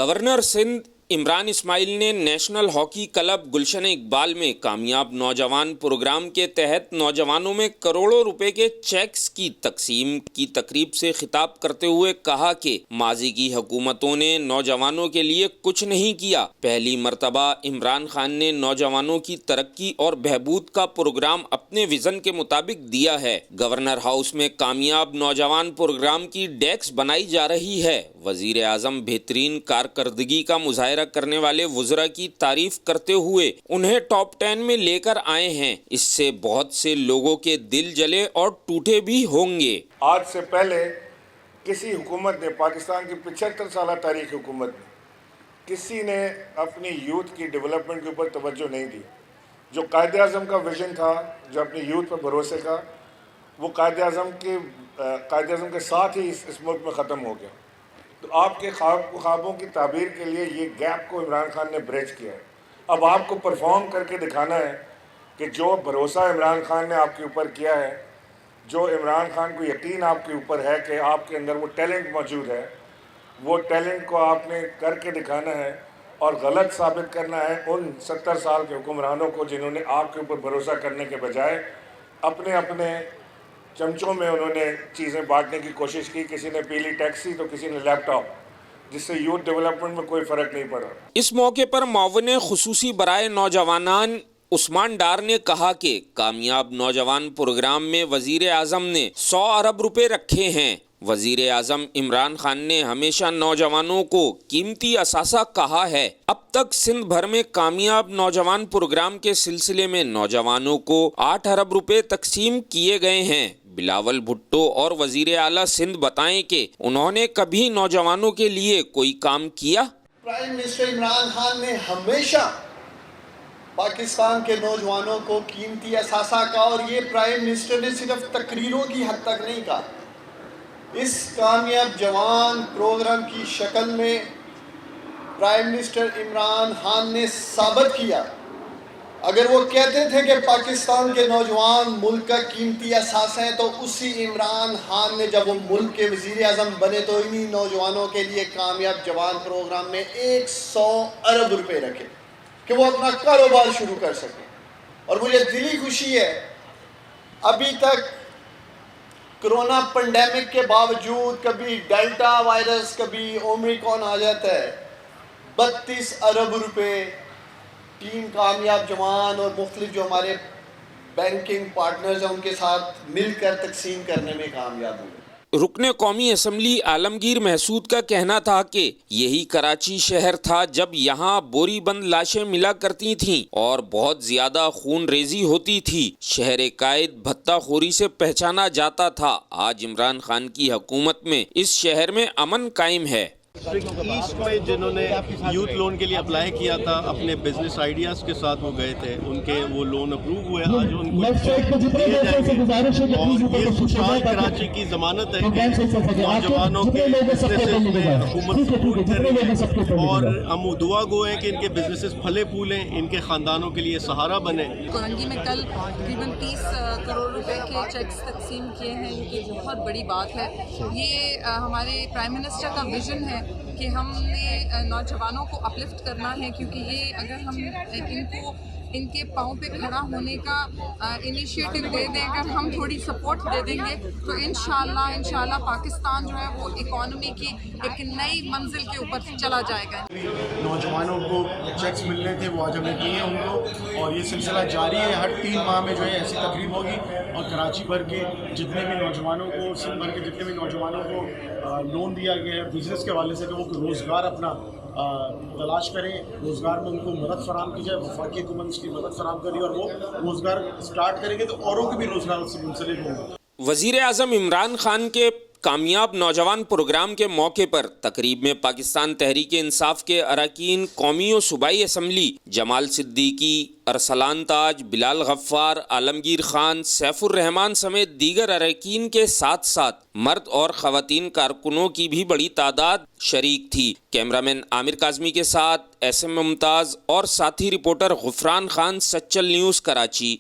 Governor Sindh Imran اسماعیل نے national hockey club Gulshan Iqbal میں کامیاب نوجوان پروگرام کے تحت نوجوانوں میں کروڑوں روپے کے چیکس کی تقسیم کی تقریب سے خطاب کرتے ہوئے کہا کہ ماضی کی حکومتوں نے نوجوانوں کے لیے کچھ نہیں کیا۔ پہلی مرتبہ عمران خان نے نوجوانوں کی ترقی اور بہبود کا پروگرام اپنے ویژن کے مطابق دیا ہے۔ گورنر ہاؤس میں کامیاب نوجوان پروگرام کی ڈیسک بنائی جا رہی ہے۔ وزیر اعظم بہترین کارکردگی کا مظاہرہ کرنے والے وزراء کی تعریف کرتے ہوئے انہیں ٹاپ 10 میں لے کر آئے ہیں۔ اس سے بہت سے لوگوں کے دل جلے اور ٹوٹے بھی ہوں گے۔ آج سے پہلے کسی حکومت نے، پاکستان کی 75 سالہ تاریخ حکومت میں کسی نے اپنی یوتھ کی ڈیولپمنٹ کے اوپر توجہ نہیں دی۔ جو قائد اعظم کا ویژن تھا، جو اپنی یوتھ پر بھروسے کا، وہ قائد اعظم کے ساتھ ہی اس ملک میں ختم ہو گیا۔ تو آپ کے خوابوں کی تعبیر کے لیے یہ گیپ کو عمران خان نے بریچ کیا ہے۔ اب آپ کو پرفارم کر کے دکھانا ہے کہ جو بھروسہ عمران خان نے آپ کے اوپر کیا ہے، جو عمران خان کو یقین آپ کے اوپر ہے کہ آپ کے اندر وہ ٹیلنٹ موجود ہے، وہ ٹیلنٹ کو آپ نے کر کے دکھانا ہے اور غلط ثابت کرنا ہے ان 70 سال کے حکمرانوں کو جنہوں نے آپ کے اوپر بھروسہ کرنے کے بجائے اپنے چمچوں میں انہوں نے چیزیں بانٹنے کی کوشش کی۔ کسی نے پیلی ٹیکسی تو کسی نے لیپ ٹاپ، جس سے یوتھ ڈیولپمنٹ میں کوئی فرق نہیں پڑا۔ اس موقع پر معاون خصوصی برائے نوجوانان عثمان ڈار نے کہا کہ کامیاب نوجوان پروگرام میں وزیر اعظم نے 100 ارب روپے رکھے ہیں۔ وزیر اعظم عمران خان نے ہمیشہ نوجوانوں کو قیمتی اثاثہ کہا ہے۔ اب تک سندھ بھر میں کامیاب نوجوان پروگرام کے سلسلے میں نوجوانوں کو 8 ارب روپے تقسیم کیے گئے ہیں۔ بلاول بھٹو اور وزیر اعلیٰ سندھ بتائیں کہ انہوں نے کبھی نوجوانوں کے لیے کوئی کام کیا؟ پرائم منسٹر عمران خان نے ہمیشہ پاکستان کے نوجوانوں کو قیمتی اثاثہ کہا، اور یہ پرائم منسٹر نے صرف تقریروں کی حد تک نہیں کہا۔ اس کامیاب جوان پروگرام کی شکل میں پرائم منسٹر عمران خان نے ثابت کیا، اگر وہ کہتے تھے کہ پاکستان کے نوجوان ملک کا قیمتی اثاثہ ہیں، تو اسی عمران خان نے جب وہ ملک کے وزیر اعظم بنے تو انہی نوجوانوں کے لیے کامیاب جوان پروگرام میں 100 ارب روپے رکھے کہ وہ اپنا کاروبار شروع کر سکیں۔ اور مجھے دلی خوشی ہے، ابھی تک کرونا پینڈیمک کے باوجود کبھی ڈیلٹا وائرس، کبھی اومیکرون آ جاتا ہے، 32 ارب روپے ٹیم کامیاب جوان اور مختلف جو ہمارے بینکنگ پارٹنرز ہیں ان کے ساتھ مل کر تقسیم کرنے میں کامیاب ہوئے۔ رکن قومی اسمبلی عالمگیر محسود کا کہنا تھا کہ یہی کراچی شہر تھا جب یہاں بوری بند لاشیں ملا کرتی تھیں اور بہت زیادہ خون ریزی ہوتی تھی۔ شہر قائد بھتہ خوری سے پہچانا جاتا تھا۔ آج عمران خان کی حکومت میں اس شہر میں امن قائم ہے۔ ایسٹ میں جنہوں نے یوتھ لون کے لیے اپلائی کیا تھا، اپنے بزنس آئیڈیاز کے ساتھ وہ گئے تھے، ان کے وہ لون اپروو ہوئے، آج ان کو دیے جائیں گے۔ اور یہ خوشحال کراچی کی ضمانت ہے کہ نوجوانوں کے بزنسز میں حکومت سپورٹ کر رہی ہے، اور ہم دعا گو ہیں کہ ان کے بزنسز پھلے پھولیں، ان کے خاندانوں کے لیے سہارا بنے۔ کورنگی میں کل تقریباً 30 کروڑ روپے کے چیکس تقسیم کیے ہیں، یہ بہت بڑی بات ہے۔ یہ ہمارے پرائم منسٹر کا ویژن ہے کہ ہم نے نوجوانوں کو اپلفٹ کرنا ہے، کیونکہ یہ اگر ہم ان کے پاؤں پہ کھڑا ہونے کا انیشیٹو دے دیں، اگر ہم تھوڑی سپورٹ دے دیں گے تو انشاءاللہ پاکستان جو ہے وہ اکانومی کی ایک نئی منزل کے اوپر چلا جائے گا۔ نوجوانوں کو چیکس ملنے تھے، وہ آج ہم نے دیے ہیں ان کو، اور یہ سلسلہ جاری ہے۔ ہر 3 ماہ میں جو ہے ایسی تقریب ہوگی، اور کراچی بھر کے جتنے بھی نوجوانوں کو، سندھ بھر کے جتنے بھی نوجوانوں کو لون دیا گیا ہے بزنس کے حوالے سے کہ وہ روزگار اپنا تلاش کریں، روزگار میں ان کو مدد فراہم کی جائے۔ وفاقی حکومت اس کی مدد فراہم کری، اور وہ روزگار اسٹارٹ کریں گے تو اوروں کو بھی روزگار اس سے منسلک ہوں گے۔ وزیر اعظم عمران خان کے کامیاب نوجوان پروگرام کے موقع پر تقریب میں پاکستان تحریک انصاف کے اراکین قومی و صوبائی اسمبلی جمال صدیقی، ارسلان تاج، بلال غفار، عالمگیر خان، سیف الرحمان سمیت دیگر اراکین کے ساتھ ساتھ مرد اور خواتین کارکنوں کی بھی بڑی تعداد شریک تھی۔ کیمرامین عامر کاظمی کے ساتھ SM ممتاز اور ساتھی رپورٹر غفران خان، سچل نیوز، کراچی۔